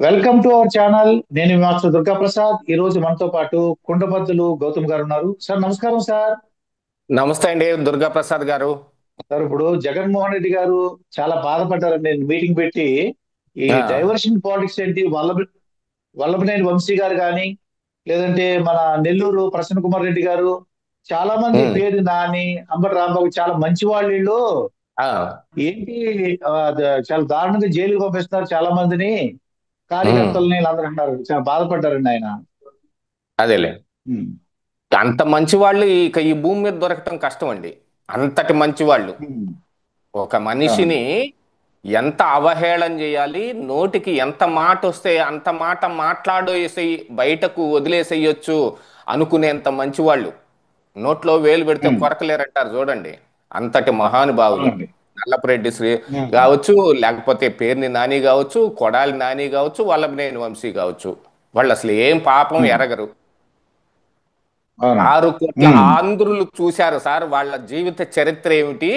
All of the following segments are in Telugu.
Welcome to our channel. నేను మీ మాస్టర్ దుర్గా ప్రసాద్. ఈ రోజు మనతో పాటు కుండబద్దులు గౌతమ్ గారు ఉన్నారు. సార్ నమస్కారం సార్. నమస్తే అండి దుర్గా ప్రసాద్ గారు. సార్ ఇప్పుడు జగన్మోహన్ రెడ్డి గారు చాలా బాధపడ్డారండి మీటింగ్ పెట్టి. ఈ ఆ, డైవర్షన్ పాలిటిక్స్ ఏంటి వల్లభనేని వంశీ గారు కానీ, లేదంటే మన నెల్లూరు ప్రసన్న కుమార్ రెడ్డి గారు, చాలా మంది ఉమ్, పేరు నాని, అంబటి రాంబాబు చాలా మంచి వాళ్ళు వీళ్ళు. ఆ, ఏంటి చాలా దారుణంగా జైలుకి పంపిస్తున్నారు చాలా మందిని, ఉమ్, కార్యకర్తలని వీళ్ళందరూ అంటారు. చాలా బాధపడ్డారండి ఆయన. అదేలే. ఉమ్. అంత మంచి వాళ్ళు ఇక ఈ భూమి మీద దొరకటం కష్టం అండి. అంతటి మంచి వాళ్ళు. ఉమ్. ఒక మనిషిని అవునండి. ఎంత అవహేళన చేయాలి, నోటికి ఎంత మాట వస్తే అంత మాట మాట్లాడేసి బయటకు వదిలేసేయొచ్చు అనుకునేంత మంచి వాళ్ళు. నోట్లో వేలు పెడితే ఉమ్. కొరకలేరంటారు చూడండి. అంతటి మహానుభావులు. అవునండి. నల్లపురెడ్డి శ్రీ ఉమ్. కావచ్చు, లేకపోతే పేర్ని నాని కావచ్చు, కొడాలి నాని కావచ్చు, వల్లభనేని వంశీ కావచ్చు. వాళ్ళు అసలు ఏం పాపం ఉమ్. ఎరగరు. అవునండి. 6 కోట్ల ఉమ్. ఆంధ్రులు చూశారు సార్ వాళ్ళ జీవిత చరిత్ర ఏమిటి,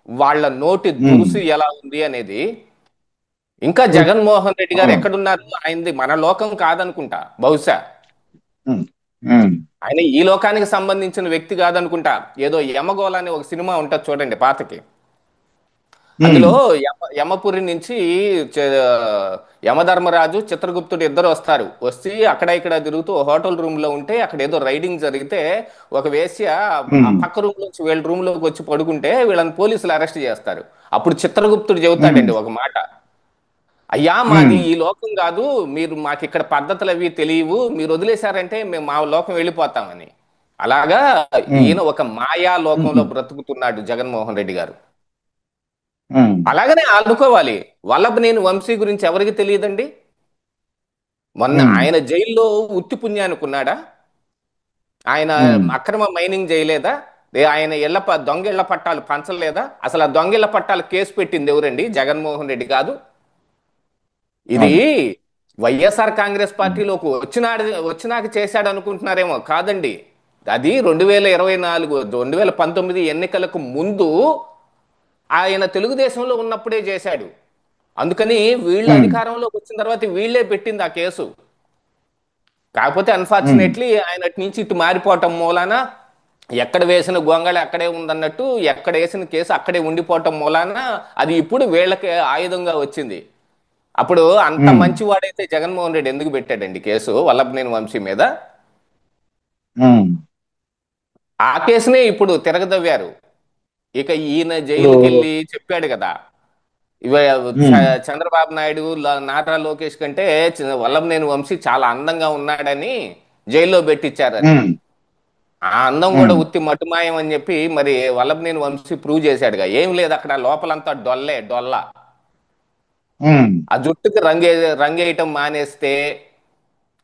వాళ్ళ నోటి ఉమ్. దురుసు ఎలా ఉంది అనేది. ఇంకా జగన్మోహన్ రెడ్డి గారు అవును. ఎక్కడున్నారు? ఆయనది మన లోకం కాదనుకుంటా బహుశా. ఉమ్. ఉమ్. ఆయన ఈ లోకానికి సంబంధించిన వ్యక్తి కాదనుకుంటా. ఏదో యమగోళ అని ఒక సినిమా ఉంటుంది చూడండి పాతకి. ఉమ్. అందులో యమపురి నుంచి చ- యమధర్మరాజు చిత్రగుప్తుడు ఇద్దరు వస్తారు. వచ్చి అక్కడ ఇక్కడ తిరుగుతూ ఓ హోటల్ రూమ్ లో ఉంటే అక్కడ ఏదో రైడింగ్ జరిగితే ఒక వేశ్య ఆ ఉమ్. పక్క రూమ్ నుంచి వీళ్ళ రూమ్ లోకి వచ్చి పడుకుంటే వీళ్ళని పోలీసులు అరెస్ట్ చేస్తారు. అప్పుడు చిత్రగుప్తుడు ఉమ్. చెబుతాడండి ఒక మాట. అయ్యా మాది ఉమ్. ఈ లోకం కాదు, మీరు మాకు ఇక్కడ పద్ధతులు అవి తెలియవు, మీరు వదిలేశారంటే మేము మా లోకం వెళ్ళిపోతామని. అలాగా ఉమ్. ఈయన ఒక మాయా లోకంలో ఉమ్. బ్రతుకుతున్నాడు జగన్మోహన్ రెడ్డి గారు. ఉమ్. అలాగనే ఆదుకోవాలి. వల్లభనేని వంశీ గురించి ఎవరికి తెలియదండి? మొన్న ఉమ్. ఆయన జైల్లో ఉత్తి పుణ్యానికి ఉన్నాడా? ఆయన ఉమ్. అక్రమ మైనింగ్ చేయలేదా? ఆయన దొంగ ఇళ్ల పట్టాలు పంచలేదా? అసలు ఆ దొంగ ఇళ్ల పట్టాలు కేసు పెట్టింది ఎవరండి? జగన్మోహన్ రెడ్డి కాదు. ఇది అవును. వైఎస్ఆర్ కాంగ్రెస్ ఉమ్. పార్టీలోకి వచ్చినాక చేశాడు అనుకుంటున్నారేమో. కాదండి. అది 2024 2019 ఎన్నికలకు ముందు ఆయన తెలుగుదేశంలో ఉన్నప్పుడే చేశాడు. అందుకని వీళ్ళు ఉమ్. అధికారంలోకి వచ్చిన తర్వాత వీళ్ళే పెట్టింది ఆ కేసు. కాకపోతే ఉమ్. అన్ఫార్చునేట్లీ ఆయన అటు నుంచి ఇటు మారిపోవటం మూలాన ఎక్కడ వేసిన గొంగళి అక్కడే ఉందన్నట్టు ఎక్కడ వేసిన కేసు అక్కడే ఉండిపోవటం మూలాన అది ఇప్పుడు వీళ్ళకి ఆయుధంగా వచ్చింది. అప్పుడు అంత ఉమ్. మంచివాడైతే జగన్మోహన్ రెడ్డి ఎందుకు పెట్టాడండి కేసు వల్లభనేని వంశీ మీద? ఉమ్. ఆ కేసునే ఇప్పుడు తిరగదవ్వారు. ఇక ఈయన ఇప్పుడు జైలుకి వెళ్ళి చెప్పాడు కదా. ఇవ ఉమ్. చంద్రబాబు నాయుడు నారా లోకేష్ కంటే వల్లభనేని వంశీ చాలా అందంగా ఉన్నాడని జైల్లో పెట్టించారని. ఉమ్. ఆ అందం కూడా ఉమ్. ఉత్తి మటుమాయం అని చెప్పి మరి వల్లభనేని వంశీ ప్రూవ్ చేశాడుగా. ఏం లేదు అక్కడ, లోపలంతా డొల్లే డొల్ల. ఉమ్. ఆ జుట్టుకి రంగేయటం మానేస్తే,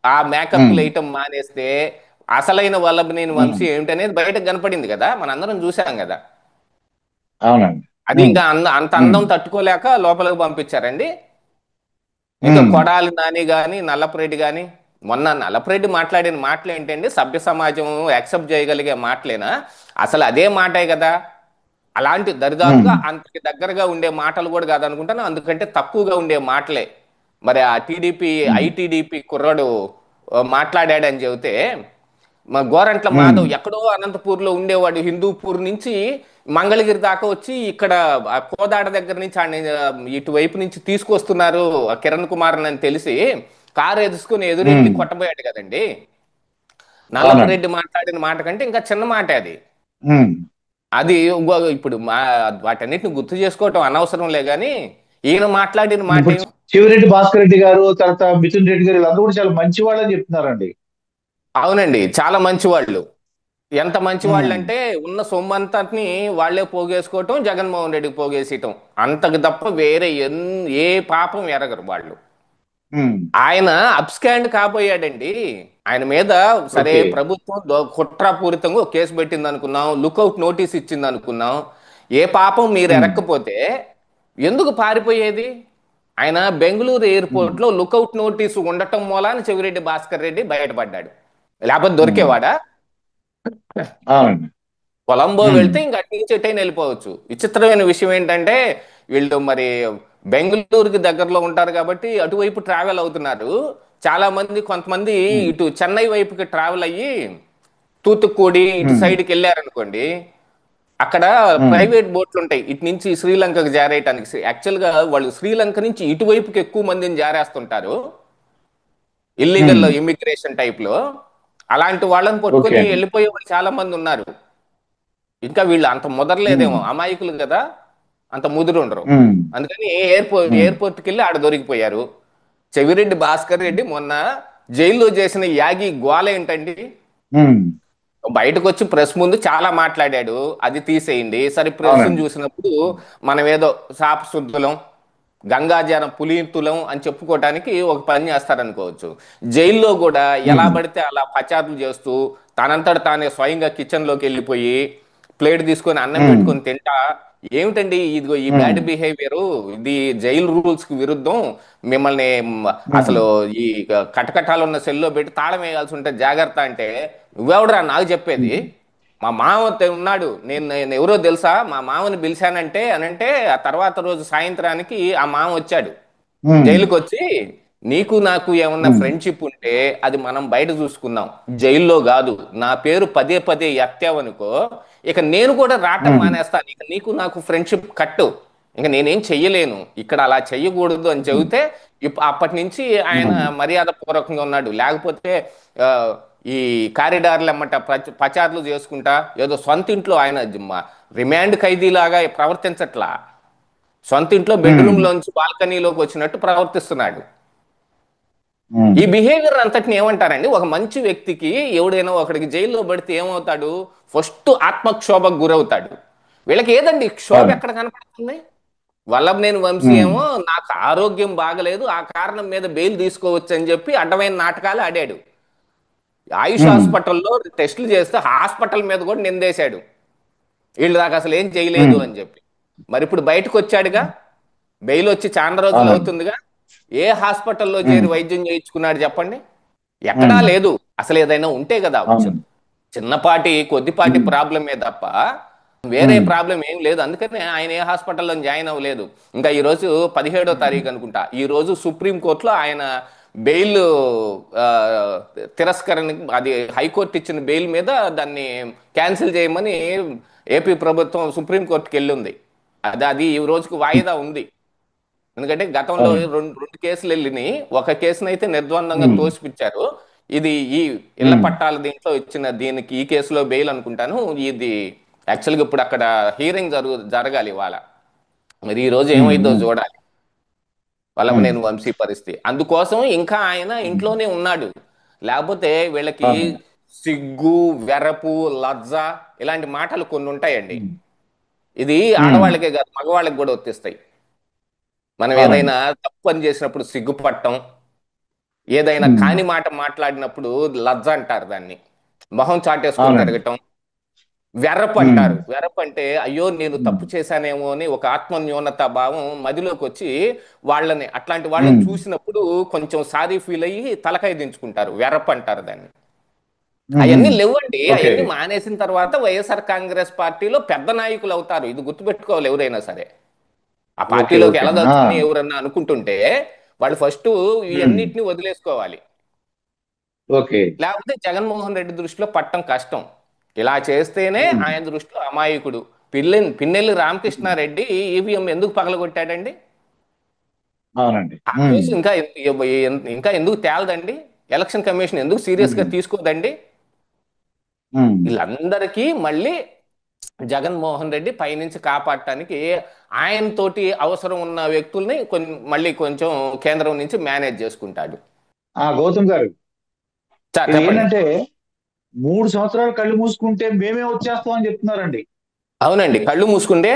ఆ మేకప్లు ఉమ్. వేయటం మానేస్తే అసలైన వల్లభనేని ఉమ్. వంశీ ఏమిటనేది బయటకు కనపడింది కదా, మనందరం చూసాం కదా. అవునండి. అది ఉమ్. ఇంకా అంత ఉమ్. అందం తట్టుకోలేక లోపలికి పంపించారండి. ఇంకా ఉమ్. కొడాలి నాని గాని నల్లపురెడ్డి గాని, మొన్న నల్లపురెడ్డి మాట్లాడిన మాటలు ఏంటండి? సభ్య సమాజం యాక్సెప్ట్ చేయగలిగే మాటలేనా? అసలు అదే మాటే కదా. అలాంటి ఉమ్. దరిదాపుగా అంతకి దగ్గరగా ఉండే మాటలు కూడా కాదనుకుంటాను, అందుకంటే తక్కువగా ఉండే మాటలే. మరి ఆ టీడీపీ ఉమ్. ఐటీడీపీ కుర్రాడు మాట్లాడాడని చెబితే, మా గోరంట్ల ఉమ్. మాధవ్ ఎక్కడో అనంతపూర్లో ఉండేవాడు, హిందూపూర్ నుంచి మంగళగిరి దాకా వచ్చి ఇక్కడ ఆ కోదాడ దగ్గర నుంచి ఇటువైపు నుంచి తీసుకొస్తున్నారు ఆ కిరణ్ కుమార్ అని తెలిసి కారు ఎదుసుకుని ఎదురెళ్ళి ఉమ్. కొట్టబోయాడు కదండి. అవునండి. నల్లపురెడ్డి మాట్లాడిన మాట కంటే ఇంకా చిన్న మాట అది. ఉమ్. అది ఇప్పుడు వాటన్నిటిని గుర్తు చేసుకోవటం అనవసరంలే గాని, ఈయన మాట్లాడిన మాట ఇప్పుడు చివిరెడ్డి భాస్కర్ రెడ్డి గారు, తర్వాత మిథున్ రెడ్డి గారు, వీళ్ళందరూ కూడా చాలా మంచి వాళ్ళని చెప్తున్నారండి. అవునండి, చాలా మంచి వాళ్ళు. ఎంత మంచి వాళ్ళు ఉమ్. అంటే ఉన్న సొమ్మంతటిని వాళ్ళే పోగేసుకోవటం, జగన్మోహన్ రెడ్డికి పోగేసేయటం. అంతకు తప్ప వేరే ఏ పాపం ఎరగరు వాళ్ళు. ఉమ్. ఆయన అబ్స్కాండ్ కాబోయాడండి. ఆయన మీద సరే ఓకే. ప్రభుత్వం కుట్రపూరితంగా ఒక కేసు పెట్టింది అనుకున్నాం, లుకౌట్ నోటీస్ ఇచ్చింది అనుకున్నాం. ఏ పాపం మీరు ఉమ్. ఎరక్కపోతే ఎందుకు పారిపోయేది? ఆయన బెంగళూరు ఉమ్. ఎయిర్పోర్ట్ లో లుకౌట్ నోటీసు ఉండటం మూలాన చెవిరెడ్డి భాస్కర్ రెడ్డి బయటపడ్డాడు. లేకపోతే ఉమ్. దొరికేవాడా? అవునండి. కొలంబో ఉమ్. వెళ్తే ఇంక అటు నుంచి ఎటైనా వెళ్ళిపోవచ్చు. విచిత్రమైన విషయం ఏంటంటే వీళ్ళు మరి బెంగళూరుకి దగ్గరలో ఉంటారు కాబట్టి అటువైపు ట్రావెల్ అవుతున్నారు. చాలా మంది, కొంతమంది ఉమ్, ఇటు చెన్నై వైపుకి ట్రావెల్ అయ్యి తూత్తుక్కుడి ఇటు ఉమ్, సైడ్కి వెళ్ళారనుకోండి, అక్కడ ఉమ్, ప్రైవేట్ బోట్లు ఉంటాయి ఇటు నుంచి శ్రీలంకకు జారేయటానికి. యాక్చువల్గా వాళ్ళు శ్రీలంక నుంచి ఇటువైపుకి ఎక్కువ మందిని జారేస్తుంటారు, ఇల్లీగల్ ఉమ్. ఇమిగ్రేషన్ టైప్ లో. అలాంటి వాళ్ళని ఓకే పట్టుకొని అండి. వెళ్ళిపోయే వాళ్ళు చాలా మంది ఉన్నారు. ఇంకా వీళ్ళు అంత ఉమ్, ముదరలేదేమో, అమాయకులు కదా, అంత ముదురు ఉండరు. ఉమ్, అందుకని ఉమ్, ఎయిర్పోర్ట్కి వెళ్ళి ఆడ దొరికిపోయారు. చెవిరెడ్డి భాస్కర్ రెడ్డి మొన్న జైల్లో చేసిన యాగి గోల ఏంటండి? ఉమ్. బయటకు వచ్చి ప్రెస్ ముందు చాలా మాట్లాడాడు, అది తీసేయండి. సరే, ప్రెస్ అవునండి. చూసినప్పుడు మనం ఏదో సాప శుద్ధులం, గంగాజనం పులీతులం అని చెప్పుకోవటానికి ఒక పని చేస్తారనుకోవచ్చు. జైల్లో కూడా ఎలా ఉమ్, పడితే అలా పచారులు చేస్తూ తనంతట తానే స్వయంగా కిచెన్లోకి వెళ్ళిపోయి ప్లేట్ తీసుకొని అన్నం ఉమ్, పెట్టుకొని తింటా, ఏమిటండి ఇదిగో ఈ ఉమ్, బ్యాడ్ బిహేవియర్, ఇది జైలు రూల్స్ కి విరుద్ధం, మిమ్మల్ని ఉమ్, అసలు ఈ కటకటాలు ఉన్న సెల్లో పెట్టి తాళం వేయాల్సి ఉంటే జాగ్రత్త అంటే, నువ్వెవడరా నాకు చెప్పేది? ఉమ్, మా మామ ఉన్నాడు, నేను ఎవరో తెలుసా, మా మామని పిలిచానంటే అనంటే ఆ తర్వాత రోజు సాయంత్రానికి ఆ మామ వచ్చాడు ఉమ్, జైలుకి వచ్చి, నీకు నాకు ఏమన్నా ఉమ్, ఫ్రెండ్షిప్ ఉంటే అది మనం బయట చూసుకుందాం, జైల్లో కాదు. నా పేరు పదే పదే ఎత్తావనుకో, ఇక నేను కూడా రావటం ఉమ్, మానేస్తాను, ఇక నీకు నాకు ఫ్రెండ్షిప్ కట్టు, ఇక నేనేం చెయ్యలేను, ఇక్కడ అలా చెయ్యకూడదు అని ఉమ్, చెబితే అప్పటి నుంచి ఆయన ఉమ్, మర్యాద పూర్వకంగా ఉన్నాడు. లేకపోతే ఆ, ఈ కారిడార్లు ఎమ్మట పచార్లు చేసుకుంటా ఏదో సొంత ఇంట్లో ఆయన రిమాండ్ ఖైదీలాగా ప్రవర్తించట్లా, సొంత ఇంట్లో బెడ్రూమ్ ఉమ్, లోంచి బాల్కనీలోకి వచ్చినట్టు ప్రవర్తిస్తున్నాడు. ఉమ్, ఈ బిహేవియర్ అంతటిని ఏమంటారండి? ఒక మంచి వ్యక్తికి ఎవడైనా ఒకడికి జైల్లో పడితే ఏమవుతాడు? ఫస్ట్ ఆత్మక్షోభకు గురవుతాడు. వీళ్ళకి ఏదండి క్షోభ అవును. ఎక్కడ కనపడుతుంది? వల్లభనేని వంశీ ఉమ్, ఏమో నాకు ఆరోగ్యం బాగలేదు, ఆ కారణం మీద బెయిల్ తీసుకోవచ్చు అని చెప్పి అడ్డమైన నాటకాలు ఆడాడు. ఆయుష్ ఉమ్, హాస్పిటల్లో టెస్టులు చేస్తే హాస్పిటల్ మీద కూడా నిందేశాడు, వీళ్ళు దాకా అసలు ఏం చేయలేదు ఉమ్, అని చెప్పి. మరి ఇప్పుడు బయటకు వచ్చాడుగా, బెయిల్ వచ్చి చాలా రోజులు అవునండి. అవుతుందిగా, ఏ హాస్పిటల్లో ఉమ్, చేరి వైద్యం చేయించుకున్నాడు చెప్పండి? ఎక్కడా ఉమ్, లేదు. అసలు ఏదైనా ఉంటే కదా అవునండి. చిన్నపాటి కొద్దిపాటి ఉమ్, ప్రాబ్లమే తప్ప వేరే ఉమ్, ప్రాబ్లం ఏం లేదు. అందుకని ఆయన ఏ హాస్పిటల్లో జాయిన్ అవ్వలేదు. ఇంకా ఈరోజు 17వ తారీఖు అనుకుంటా, ఈ రోజు సుప్రీం కోర్టులో ఆయన బెయిల్ ఆ, తిరస్కరణ, అది హైకోర్టు ఇచ్చిన బెయిల్ మీద దాన్ని క్యాన్సిల్ చేయమని ఏపీ ప్రభుత్వం సుప్రీం కోర్టుకి వెళ్ళింది. అది ఈ రోజుకు వాయిదా ఉంది. ఎందుకంటే గతంలో అవునండి. రెండు కేసులు వెళ్ళినాయి. ఒక కేసునైతే నిర్ద్వందంగా ఉమ్, తోసిపుచ్చారు. ఇది ఈ ఇళ్ల ఉమ్, పట్టాల దీంట్లో ఇచ్చిన దీనికి ఈ కేసులో బెయిల్ అనుకుంటాను. ఇది యాక్చువల్గా ఇప్పుడు అక్కడ హీరింగ్ జరగాలి ఇవాళ. మరి ఈ రోజు ఉమ్, ఏమైందో ఉమ్, చూడాలి ఉమ్, వల్లభనేని వంశీ పరిస్థితి. అందుకోసం ఇంకా ఆయన ఉమ్, ఇంట్లోనే ఉన్నాడు. లేకపోతే వీళ్ళకి అవునండి. సిగ్గు, వెరపు, లజ్జ ఇలాంటి మాటలు కొన్ని ఉంటాయండి. ఉమ్, ఇది ఉమ్, ఆడవాళ్ళకే కాదు, మగవాళ్ళకి కూడా వర్తిస్తాయి. మనం అవునండి. ఏదైనా తప్పు పని చేసినప్పుడు సిగ్గుపడటం, ఏదైనా ఉమ్, కాని మాట మాట్లాడినప్పుడు లజ్జ అంటారు దాన్ని, మొహం చాటేసుకొని అవునండి. తిరగటం. వెర్రపు ఉమ్, అంటారు. వెర్రపు అంటే అయ్యో నేను ఉమ్, తప్పు చేశానేమో అని ఒక ఆత్మన్యూనత భావం మదిలోకి వచ్చి వాళ్ళని, అట్లాంటి వాళ్ళని ఉమ్, చూసినప్పుడు కొంచెం సారీ ఫీల్ అయ్యి తలకాయ దించుకుంటారు. వెర్రపు అంటారు దాన్ని. ఉమ్, అవన్నీ ఉమ్. లేవండి. ఓకే. అవన్నీ మానేసిన తర్వాత వైఎస్ఆర్ కాంగ్రెస్ పార్టీలో పెద్ద నాయకులు అవుతారు. ఇది గుర్తుపెట్టుకోవాలి ఎవరైనా సరే. ఆ ఓకే. పార్టీలోకి ఓకే అండి. వెళ్ళదలుచుకుని ఎవరన్నా అనుకుంటుంటే వాళ్ళు ఫస్ట్ ఉమ్, ఇవన్నిటిని వదిలేసుకోవాలి. ఓకే. లేకపోతే జగన్మోహన్ రెడ్డి దృష్టిలో పట్టం కష్టం. ఇలా చేస్తేనే ఉమ్, ఆయన దృష్టిలో అమాయకుడు. పిన్నెల్లి ఉమ్, రామకృష్ణారెడ్డి ఈవీఎం ఎందుకు పగలగొట్టాడండి? అవునండి. ఆ ఉమ్, కేసు ఇంకా ఎందుకు తేలదండి? ఎలక్షన్ కమిషన్ ఎందుకు సీరియస్ గా ఉమ్, తీసుకోదండి? ఉమ్. వీళ్ళందరికీ మళ్ళీ జగన్మోహన్ రెడ్డి పైనుంచి కాపాడటానికి ఆయనతోటి అవసరం ఉన్న వ్యక్తుల్ని మళ్ళీ కొంచెం కేంద్రం నుంచి మేనేజ్ చేసుకుంటాడు. గౌతమ్ గారు, ఇది చెప్పండి. ఏంటంటే 3 సంవత్సరాలు కళ్ళు మూసుకుంటే మేమే వచ్చేస్తాం అని చెప్తున్నారండి. అవునండి, కళ్ళు మూసుకుంటే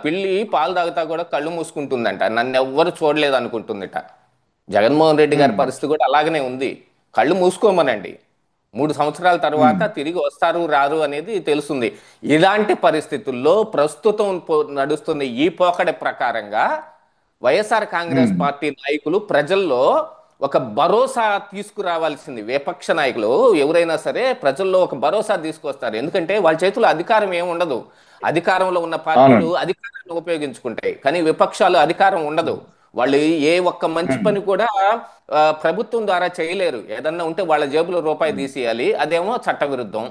పిల్లి పాలు తాగుతా కూడా కళ్ళు మూసుకుంటుందంట, నన్ను ఎవ్వరు చూడలేదు అనుకుంటుందిట. జగన్మోహన్ రెడ్డి గారి ఉమ్, పరిస్థితి కూడా అలాగనే ఉంది. కళ్ళు మూసుకోమనండి, 3 సంవత్సరాల ఉమ్, తర్వాత తిరిగి వస్తారు రారు అనేది తెలుస్తుంది. ఇలాంటి పరిస్థితుల్లో ప్రస్తుతం నడుస్తున్న ఈ పోకడ ప్రకారంగా వైఎస్ఆర్ కాంగ్రెస్ ఉమ్, పార్టీ నాయకులు ప్రజల్లో ఒక భరోసా తీసుకురావాల్సింది. విపక్ష నాయకులు ఎవరైనా సరే ప్రజల్లో ఒక భరోసా తీసుకొస్తారు. ఎందుకంటే వాళ్ళ చేతిలో అధికారం ఏమి ఉండదు. అధికారంలో ఉన్న పార్టీలు అవునండి. అధికారాన్ని ఉపయోగించుకుంటాయి, కానీ విపక్షాలు అధికారం ఉండదు. వాళ్ళు ఏ ఒక్క మంచి ఉమ్, పని కూడా ప్రభుత్వం ద్వారా చేయలేరు. ఏదన్నా ఉంటే వాళ్ళ జేబులో రూపాయి ఉమ్, తీసేయాలి, అదేమో చట్టవిరుద్ధం.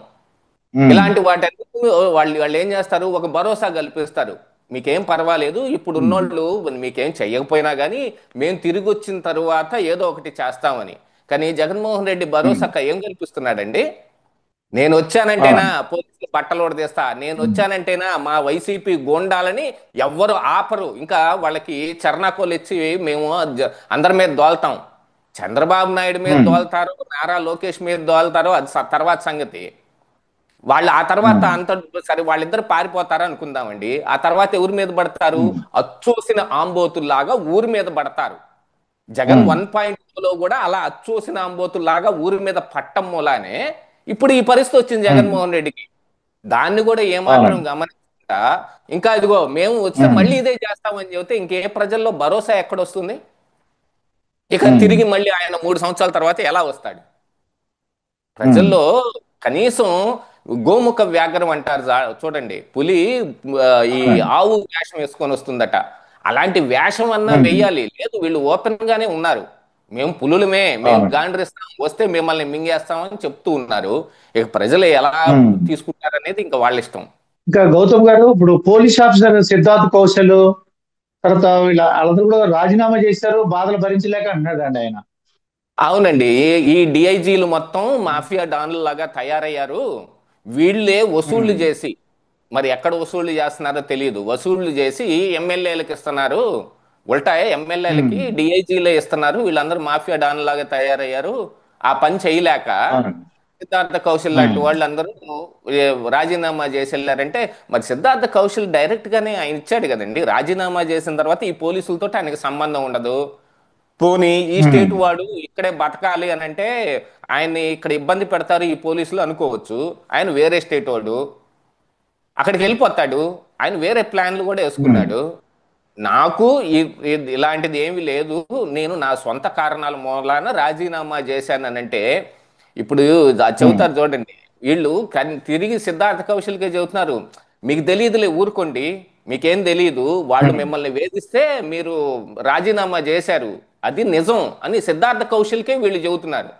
ఉమ్, ఇలాంటి వాటన్నిటి వాళ్ళు వాళ్ళు ఏం చేస్తారు, ఒక భరోసా కల్పిస్తారు. మీకేం పర్వాలేదు, ఇప్పుడు ఉమ్, ఉన్నోళ్ళు మీకేం చెయ్యకపోయినా కానీ మేము తిరిగి వచ్చిన తరువాత ఏదో ఒకటి చేస్తామని. కానీ జగన్మోహన్ రెడ్డి ఉమ్, భరోసా ఏం కల్పిస్తున్నాడండి? నేను వచ్చానంటేనా అవునండి. పోలీసులు బట్టలు ఉడదీస్తా, నేను ఉమ్, వచ్చానంటేనా మా వైసీపీ గోండాలని ఎవ్వరు ఆపరు, ఇంకా వాళ్ళకి చర్నాకోలు ఇచ్చి మేము అందరి మీద దోల్తాం. చంద్రబాబు నాయుడు మీద ఉమ్, దోల్తారు, నారా లోకేష్ మీద దోల్తారు, అది తర్వాత సంగతి. వాళ్ళు ఆ తర్వాత ఉమ్, అంత సరే వాళ్ళిద్దరు పారిపోతారు అనుకుందామండి. ఆ తర్వాత ఎవరి మీద పడతారు? ఉమ్, అచ్చోసిన ఆంబోతుల్లాగా ఊరి మీద పడతారు. జగన్ ఉమ్, 1.0లో కూడా అలా అచ్చోసిన ఆంబోతుల్లాగా ఊరి మీద పట్టం మూలానే ఇప్పుడు ఈ పరిస్థితి వచ్చింది ఉమ్, జగన్మోహన్ రెడ్డికి. దాన్ని కూడా ఏమాత్రం అవునండి. గమనించకుండా ఇంకా ఇదిగో మేము వస్తే ఉమ్, మళ్ళీ ఇదే చేస్తామని చెబితే ఇంకే ప్రజల్లో భరోసా ఎక్కడొస్తుంది? ఇక ఉమ్, తిరిగి మళ్ళీ ఆయన 3 సంవత్సరాల తర్వాత ఎలా వస్తాడు? ఉమ్, ప్రజల్లో కనీసం గోముఖ వ్యాఘ్రం అంటారు చూడండి, పులి ఆ, ఈ అవునండి. ఆవు వేషం వేసుకొని వస్తుందట. అలాంటి వేషం అన్నా ఉమ్, వెయ్యాలి. లేదు, వీళ్ళు ఓపెన్ గానే ఉన్నారు. మేము పులులమే, మేము అవునండి. గాండ్రిస్తాం, వస్తే మిమ్మల్ని మింగేస్తామని చెప్తూ ఉన్నారు. ఇక ప్రజలు ఎలా ఉమ్. తీసుకుంటారనేది ఇంకా వాళ్ళ ఇష్టం. ఇంకా గౌతమ్ గారు, ఇప్పుడు పోలీస్ ఆఫీసర్ సిద్ధార్థ్ కౌశల్ తర్వాత వాళ్ళందరూ కూడా రాజీనామా చేశారు, బాధలు భరించలేక అంటున్నాడండి ఆయన. అవునండి, ఈ డిఐజీలు మొత్తం మాఫియా డాన్లు లాగా తయారయ్యారు. వీళ్ళే వసూళ్లు ఉమ్, చేసి, మరి ఎక్కడ వసూళ్లు చేస్తున్నారో తెలియదు, వసూళ్లు చేసి ఎమ్మెల్యేలకు ఇస్తున్నారు. ఉల్టా ఉమ్, ఎమ్మెల్యేలకి డిఐజీలే ఇస్తున్నారు. వీళ్ళందరూ మాఫియా డాన్ లాగా తయారయ్యారు. ఆ పని చేయలేక అవునండి. సిద్ధార్థ కౌశల్ లాంటి ఉమ్, వాళ్ళందరూ ఏ, రాజీనామా చేసి వెళ్ళారంటే, మరి సిద్ధార్థ కౌశల్ డైరెక్ట్ గానే ఆయన ఇచ్చాడు కదండి. రాజీనామా చేసిన తర్వాత ఈ పోలీసులతో ఆయనకి సంబంధం ఉండదు. పోనీ ఈ ఉమ్, స్టేట్ వాడు ఇక్కడే బతకాలి అని అంటే ఆయన్ని ఇక్కడ ఇబ్బంది పెడతారు ఈ పోలీసులు అనుకోవచ్చు. ఆయన వేరే స్టేట్ వాడు, అక్కడికి వెళ్ళిపోతాడు. ఆయన వేరే ప్లాన్లు కూడా ఉమ్, వేసుకున్నాడు. నాకు ఇలాంటిది ఏమీ లేదు, నేను నా సొంత కారణాల మూలాన రాజీనామా చేశానంటే ఇప్పుడు ఉమ్, చెబుతారు చూడండి. వీళ్ళు తిరిగి సిద్ధార్థ కౌశల్కే చెబుతున్నారు, మీకు తెలియదులే ఊరుకోండి, మీకేం తెలియదు, వాళ్ళు ఉమ్, మిమ్మల్ని వేధిస్తే మీరు రాజీనామా చేశారు, అది నిజం అని సిద్ధార్థ కౌశల్కే వీళ్ళు చెబుతున్నారు.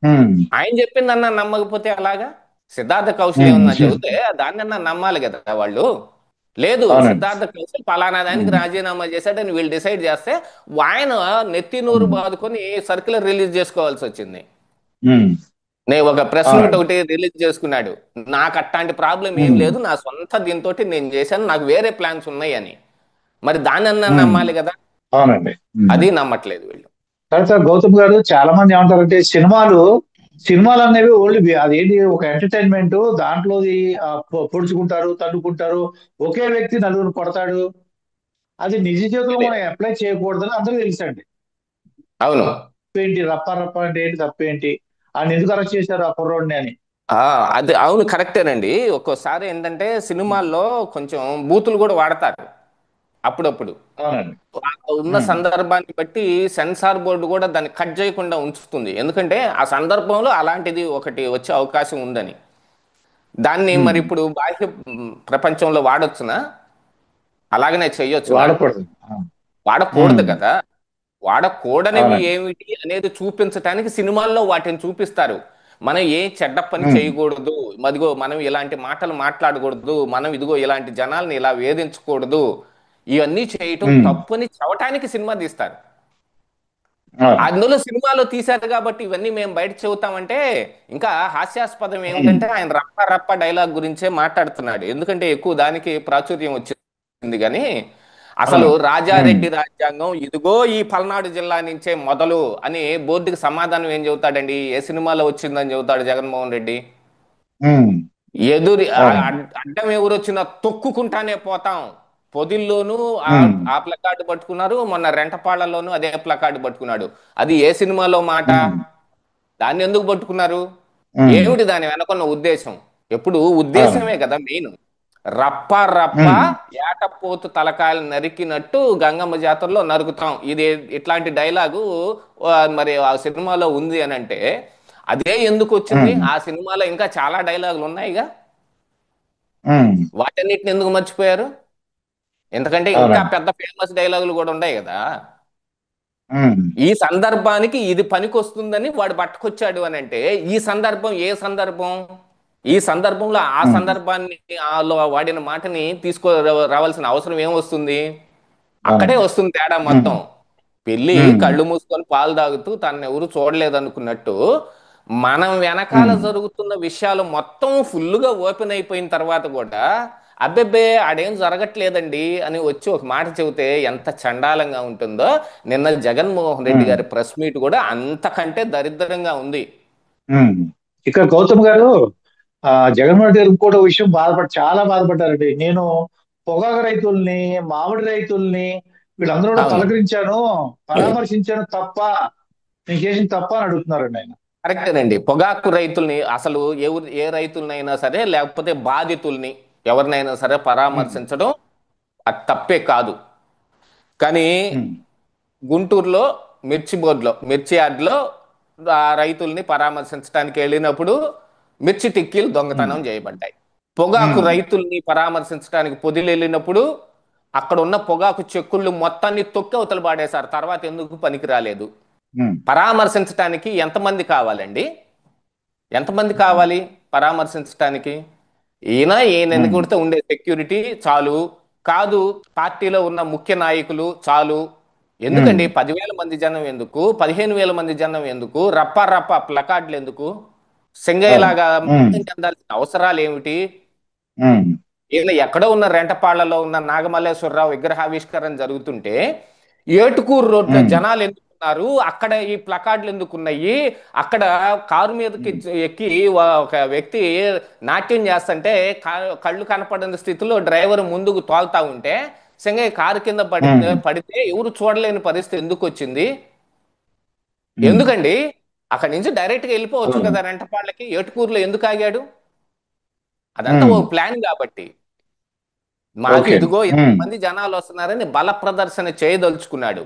ఉమ్, ఆయన చెప్పిందన్నా నమ్మకపోతే అలాగా? సిద్ధార్థ కౌశల్ ఉమ్, ఏమన్నా చెబితే దాన్నన్నా నమ్మాలి కదా వాళ్ళు. లేదు, అవునండి. సిద్ధార్థ కౌశల్ పలానా దానికి ఉమ్, రాజీనామా చేశాడని వీళ్ళు డిసైడ్ చేస్తే ఆయన నెత్తి నోరు ఉమ్, బాదుకొని సర్క్యులర్ రిలీజ్ చేసుకోవాల్సి వచ్చింది. ఉమ్, నేను ఒక ప్రెస్ నోట్ అవునండి. ఒకటి రిలీజ్ చేసుకున్నాడు, నాకు అట్లాంటి ప్రాబ్లం ఏం ఉమ్, లేదు, నా సొంత దీంతో నేను చేశాను, నాకు వేరే ప్లాన్స్ ఉన్నాయి అని. మరి దాన్నన్నా ఉమ్, నమ్మాలి కదా. అవునండి. ఉమ్. అది నమ్మట్లేదు వీళ్ళు. తర్వాత గౌతమ్ గారు, చాలా మంది ఏమంటారంటే సినిమాలు అనేవి ఓన్లీ అదేంటి ఒక ఎంటర్టైన్మెంట్, దాంట్లోది పొడుచుకుంటారు, తన్నుకుంటారు, ఒకే వ్యక్తి నలుగురు కొడతాడు, అది నిజ జీవితంలో మనం అప్లై చేయకూడదని అందరూ తెలుసండి. అవును. ఏంటి రప్ప రప్ప అంటే ఏంటి, తప్పేంటి, ఆయన ఎందుకు అరెస్ట్ చేశారు ఆ కుర్రోడిని అని. ఆ, అది అవును, కరెక్టేనండి. ఒక్కోసారి ఏంటంటే సినిమాల్లో కొంచెం బూతులు కూడా వాడతారు అప్పుడప్పుడు. అవునండి. ఆ ఉన్న ఉమ్, సందర్భాన్ని బట్టి సెన్సార్ బోర్డు కూడా దాన్ని కట్ చేయకుండా ఉంచుతుంది. ఎందుకంటే ఆ సందర్భంలో అలాంటిది ఒకటి వచ్చే అవకాశం ఉందని. దాన్ని మరి ఉమ్, ఇప్పుడు బాహ్య ప్రపంచంలో వాడొచ్చునా? అలాగనే చెయ్యొచ్చునా? వాడకూడదు. వాడకూడదు ఉమ్, కదా. వాడకూడనివి అవునండి. ఏమిటి అనేది చూపించటానికి సినిమాల్లో వాటిని చూపిస్తారు. మనం ఏ చెడ్డ పని ఉమ్, చేయకూడదు, మదిగో మనం ఇలాంటి మాటలు మాట్లాడకూడదు, మనం ఇదిగో ఇలాంటి జనాల్ని ఇలా వేధించకూడదు, ఇవన్నీ చేయటం ఉమ్, తప్పని చెప్పటానికి సినిమా తీస్తారు. అవును. అందులో సినిమాలో తీశారు కాబట్టి ఇవన్నీ మేము బయట చెబుతామంటే, ఇంకా హాస్యాస్పదం ఉమ్, ఏమిటంటే ఆయన రప్ప రప్ప డైలాగ్ గురించే మాట్లాడుతున్నాడు. ఎందుకంటే ఎక్కువ దానికి ప్రాచుర్యం వచ్చింది కానీ అసలు అవును. ఉమ్, రాజారెడ్డి రాజ్యాంగం ఇదిగో ఈ పల్నాడు జిల్లా నుంచే మొదలు అని బోర్డుకి సమాధానం ఏం చెబుతాడండి? ఏ సినిమాలో వచ్చిందని చెబుతాడు జగన్మోహన్ రెడ్డి? ఉమ్, ఎదురి అవునండి. అడ్డం ఎవరు వచ్చినా తొక్కుకుంటానే పోతాం. పొదిల్లోనూ ఆ ఉమ్, ఆ ప్లకార్డు పట్టుకున్నారు, మొన్న రెంటపాళ్లలోనూ అదే ప్లకార్డు పట్టుకున్నాడు. అది ఏ సినిమాలో మాట? ఉమ్, దాన్ని ఎందుకు పట్టుకున్నారు? ఉమ్, ఏమిటి దాని వెనకున్న ఉద్దేశం? ఎప్పుడు అవునండి. ఉద్దేశమే కదా మెయిన్. రప్ప రప్ప ఉమ్, ఏటపోతు తలకాయలు నరికినట్టు గంగమ్మ జాతరలో నరుకుతాం. ఇది ఇట్లాంటి డైలాగు మరి ఆ సినిమాలో ఉంది అని అంటే అదే ఎందుకు వచ్చింది? ఉమ్, ఆ సినిమాలో ఇంకా చాలా డైలాగులు ఉన్నాయిగా, ఉమ్, వాటన్నిటిని ఎందుకు మర్చిపోయారు? ఎందుకంటే ఇంకా అవునండి. పెద్ద ఫేమస్ డైలాగులు కూడా ఉన్నాయి కదా. ఉమ్, ఈ సందర్భానికి ఇది పనికొస్తుందని వాడు పట్టుకొచ్చాడు అని అంటే ఈ సందర్భం ఏ సందర్భం? ఈ సందర్భంలో ఆ ఉమ్, సందర్భాన్ని ఆలో వాడిన మాటని తీసుకో రావాల్సిన అవసరం ఏమొస్తుంది? అక్కడే అవునండి. వస్తుంది తేడా ఉమ్, మొత్తం. పెళ్ళి ఉమ్, కళ్ళు మూసుకొని పాలు తాగుతూ తనని ఎవరు చూడలేదు అనుకున్నట్టు మనం వెనకాల ఉమ్, జరుగుతున్న విషయాలు మొత్తం ఫుల్లుగా ఓపెన్ అయిపోయిన తర్వాత కూడా అబ్బెబ్బే ఆడేం జరగట్లేదండి అని వచ్చి ఒక మాట చెబితే ఎంత చండాలంగా ఉంటుందో. నిన్న జగన్మోహన్ రెడ్డి ఉమ్, గారి ప్రెస్ మీట్ కూడా అంతకంటే దరిద్రంగా ఉంది. ఉమ్. ఇక్కడ గౌతమ్ గారు, జగన్మోహన్ రెడ్డి గారు ఇంకోటి విషయం చాలా బాధపడ్డారండి. నేను పొగాకు రైతుల్ని, మామిడి రైతుల్ని, వీళ్ళందరూ కూడా అవును, పలకరించాను, పరామర్శించాను తప్ప, నేను చేసిన తప్ప అని అడుగుతున్నారండి ఆయన. కరెక్టేనండి. పొగాకు రైతుల్ని అసలు ఏ రైతులనైనా సరే లేకపోతే బాధితుల్ని ఎవరినైనా సరే ఉమ్, పరామర్శించడం అది తప్పే కాదు. కానీ ఉమ్, గుంటూరులో మిర్చి యార్డ్లో ఆ రైతుల్ని పరామర్శించడానికి వెళ్ళినప్పుడు మిర్చి టిక్కీలు ఉమ్, దొంగతనం చేయబడ్డాయి. పొగాకు ఉమ్, రైతుల్ని పరామర్శించడానికి పొదిలి వెళ్ళినప్పుడు అక్కడ ఉన్న పొగాకు చెక్కుళ్ళు మొత్తాన్ని తొక్కి అవతల పాడేశారు. తర్వాత ఎందుకు పనికి రాలేదు. ఉమ్, పరామర్శించడానికి ఎంతమంది కావాలండి? ఎంతమంది ఉమ్, కావాలి పరామర్శించడానికి? ఈయన ఉమ్, ఎన్నుకుంటే ఉండే సెక్యూరిటీ చాలు. కాదు, పార్టీలో ఉన్న ముఖ్య నాయకులు చాలు. ఉమ్, ఎందుకండి 10,000 మంది జనం ఎందుకు? 15,000 మంది జనం ఎందుకు? రప్ప రప్ప ప్లకార్డులు ఎందుకు? అవును. సింగయ్యలాగా ఉమ్, మతం చెందాల్సిన అవసరాలు ఏమిటి? ఉమ్, ఈయన ఎక్కడో ఉన్న రెంటపాళ్లలో ఉన్న నాగమల్లేశ్వరరావు విగ్రహావిష్కరణ జరుగుతుంటే ఏటుకూరు రోడ్లో ఉమ్, జనాలు ఎందుకున్నారు? అక్కడ ఈ ప్లకార్డులు ఎందుకున్నాయి? అక్కడ కారు మీదకి ఉమ్, ఎక్కి ఒక వ్యక్తి నాట్యం చేస్తుంటే కళ్ళు కనపడని స్థితిలో డ్రైవర్ ముందుకు తోలుతా ఉంటే సింగయ్య కారు కింద పడితే ఉమ్, పడితే ఎవరు చూడలేని పరిస్థితి ఎందుకు వచ్చింది? ఉమ్, ఎందుకండి? అక్కడి నుంచి డైరెక్ట్గా వెళ్ళిపోవచ్చు అవును. కదా రెంటపాళ్ళకి. ఏటుకూరులో ఎందుకు ఆగాడు? అదంతా ఓ ఉమ్, ప్లాన్ కాబట్టి. మాకు ఓకే అండి. ఇదిగో ఉమ్, ఇంతమంది జనాలు వస్తున్నారని బల ప్రదర్శన చేయదలుచుకున్నాడు.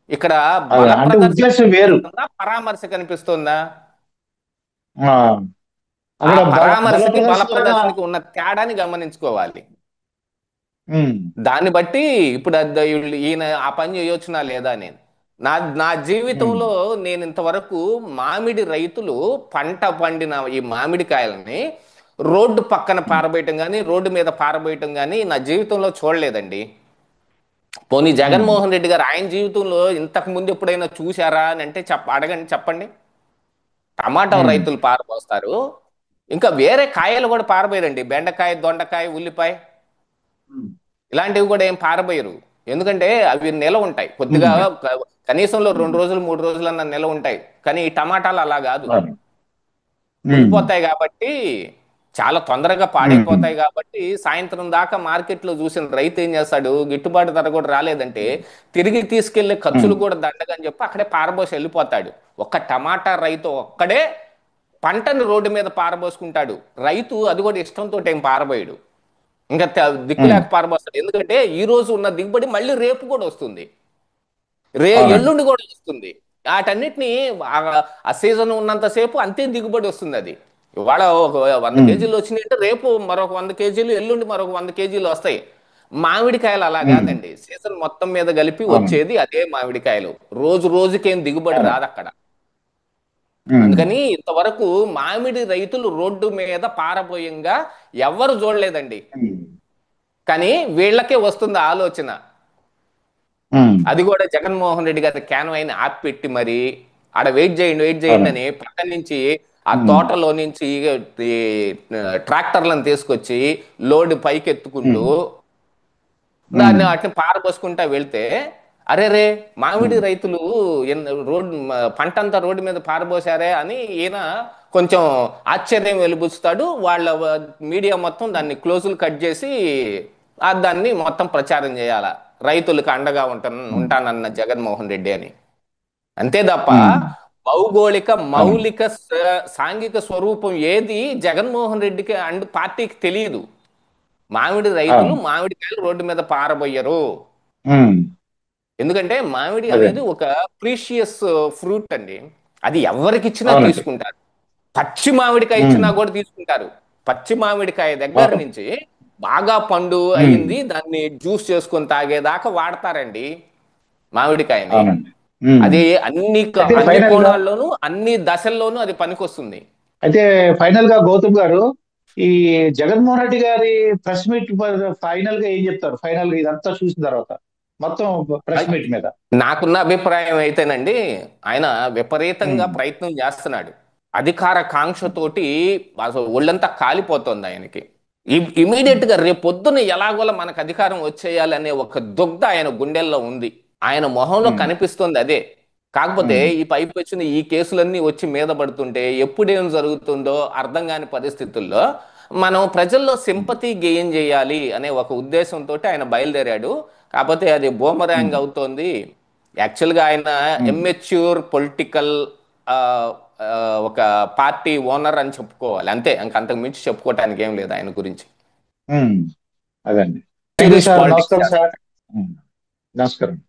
ఇక్కడ అదే బల అంటే ప్రదర్శన ఉద్దేశం వేరు. కనిపిస్తుందా, పరామర్శ కనిపిస్తుందా? ఆ, ఆ అక్కడ బల పరామర్శకి బల ప్రదర్శన వలన. ప్రదర్శనకి ఉన్న తేడాని గమనించుకోవాలి. ఉమ్, దాన్ని బట్టి ఇప్పుడు ఈయన ఆ పని చేయొచ్చునా లేదా నేను నా నా ఉమ్, జీవితంలో నేను ఇంతవరకు మామిడి రైతులు పంట పండిన ఈ మామిడికాయలని రోడ్డు పక్కన ఉమ్, పారబోయటం కానీ రోడ్డు మీద పారబోయటం కానీ నా జీవితంలో చూడలేదండి. పోనీ ఉమ్, జగన్మోహన్ రెడ్డి గారు ఆయన జీవితంలో ఇంతకు ముందు ఎప్పుడైనా చూశారా అని అంటే అడగండి, చెప్పండి. టమాటా ఉమ్, రైతులు పారబోస్తారు, ఇంకా వేరే కాయలు కూడా పారబోయరండి. బెండకాయ, దొండకాయ, ఉల్లిపాయ ఉమ్, ఇలాంటివి కూడా ఏం పారబోయరు. ఎందుకంటే అవి నిలవ ఉంటాయి కొద్దిగా, ఉమ్, కనీసంలో ఉమ్, 2 రోజులు 3 రోజులన్నా నిలవ ఉంటాయి. కానీ ఈ టమాటాలు అలా కాదు, అవును. ఉమ్, కుళ్ళిపోతాయి కాబట్టి, చాలా తొందరగా ఉమ్, పాడైపోతాయి కాబట్టి సాయంత్రం దాకా మార్కెట్లో చూసిన రైతు ఏం చేస్తాడు? గిట్టుబాటు ధర కూడా రాలేదంటే తిరిగి తీసుకెళ్లే ఖర్చులు ఉమ్, కూడా దండగని చెప్పి అక్కడే పారబోసి వెళ్ళిపోతాడు. ఒక్క టమాటా రైతు ఒక్కడే పంటను రోడ్డు మీద పారబోసుకుంటాడు. రైతు అది కూడా ఇష్టంతో ఏం పారబోయడు. ఇంకా ఉమ్, దిక్కులేక పారబోస్తాడు. ఎందుకంటే ఈ రోజు ఉన్న దిగుబడి మళ్ళీ రేపు కూడా వస్తుంది, అవునండి. ఎల్లుండి కూడా వస్తుంది. వాటన్నిటిని ఆ ఆ సీజన్ ఉన్నంతసేపు అంతే దిగుబడి వస్తుంది. అది ఇవాళ ఒక 100 కేజీలు వచ్చినాయంటే రేపు మరొక 100 కేజీలు, ఎల్లుండి మరొక 100 కేజీలు వస్తాయి. మామిడికాయలు అలా ఉమ్, కాదండి, సీజన్ మొత్తం మీద కలిపి అవునండి. వచ్చేది అదే మామిడికాయలు. రోజు రోజుకేం దిగుబడి అవును. రాదు అక్కడ. ఉమ్, అందుకని ఇంతవరకు మామిడి రైతులు రోడ్డు మీద పారబోయంగా ఎవ్వరు చూడలేదండి. ఉమ్, కానీ వీళ్ళకే వస్తుంది ఆలోచన. ఉమ్, అది కూడా జగన్మోహన్ రెడ్డి గారి క్యాన్వాయిని ఆపిపెట్టి మరి ఆడ వెయిట్ చేయండి అవునండి. అని పక్కన నుంచి ఆ ఉమ్, తోటలో నుంచి ఈ ట్రాక్టర్లను తీసుకొచ్చి లోడ్ పైకి ఎత్తుకుంటూ ఉమ్, ఉమ్, దాన్ని అట్లా పారబోసుకుంటా వెళ్తే అరే రే మామిడి ఉమ్, రైతులు పంట అంతా రోడ్డు మీద పారబోసారే అని ఈయన కొంచెం ఆశ్చర్యం వెలిబుచ్చుతాడు. వాళ్ళ మీడియా మొత్తం దాన్ని క్లోజులు కట్ చేసి దాన్ని మొత్తం ప్రచారం చేయాల, రైతులకు అండగా ఉమ్, ఉంటానన్న జగన్మోహన్ రెడ్డి అని. అంతే తప్ప ఉమ్, భౌగోళిక అవునండి. మౌలిక సాంఘిక స్వరూపం ఏది జగన్మోహన్ రెడ్డికి అండ్ పార్టీకి తెలియదు. మామిడి రైతులు అవును. మామిడికాయలు రోడ్డు మీద పారబోయరు. ఉమ్, ఎందుకంటే మామిడి అనేది అదండి. ఒక ప్రీషియస్ ఫ్రూట్ అండి. అది ఎవరికి ఇచ్చినా అవునండి. తీసుకుంటారు. పచ్చి మామిడికాయ ఉమ్, ఇచ్చినా కూడా తీసుకుంటారు. పచ్చి మామిడికాయ దగ్గర అవును. నుంచి బాగా పండు ఉమ్, అయ్యింది దాన్ని జ్యూస్ చేసుకొని తాగేదాకా వాడతారండి మామిడికాయని. అవునండి. ఉమ్. అది అన్ని అయితే అన్ని ఫైనల్ గా కోణాల్లోనూ అన్ని దశల్లోనూ అది పనికొస్తుంది. అయితే ఫైనల్ గా గౌతమ్ గారు, ఈ జగన్మోహన్ రెడ్డి గారి ప్రెస్ మీట్ ఫైనల్ గా ఏం చెప్తారు? ఫైనల్ గా ఇదంతా చూసిన తర్వాత మొత్తం ప్రెస్ అయ్- మీట్ మీద. నాకున్న అభిప్రాయం అయితేనండి, ఆయన విపరీతంగా ఉమ్, ప్రయత్నం చేస్తున్నాడు. అధికార కాంక్షతోటి అసలు ఒళ్ళంతా కాలిపోతుంది ఆయనకి. ఉమ్, ఇమీడియట్ గా రేపు పొద్దున ఎలాగోలా మనకు అధికారం వచ్చేయాలనే ఒక దుగ్ధ ఆయన గుండెల్లో ఉంది. ఆయన మొహంలో ఉమ్, కనిపిస్తుంది అదే. కాకపోతే ఉమ్, ఈ పైకి వచ్చిన ఈ కేసులన్నీ వచ్చి మీద పడుతుంటే ఎప్పుడేం జరుగుతుందో అర్థం కాని పరిస్థితుల్లో మనం ప్రజల్లో ఉమ్, సింపతి గెయిన్ చేయాలి అనే ఒక ఉద్దేశంతో ఆయన బయలుదేరాడు. కాకపోతే అది బూమరాంగ్ ఉమ్, అవుతోంది. యాక్చువల్గా ఆయన ఉమ్, ఎమ్మెచ్యూర్ పొలిటికల్ ఒక పార్టీ ఓనర్ అని చెప్పుకోవాలి అంతే. అంతకు మించి చెప్పుకోవటానికి ఏం లేదు ఆయన గురించి. ఉమ్. అదండి. Thank you serious sir. Politics నమస్కారం సార్. చేస్తారు. ఉమ్, నమస్కారం.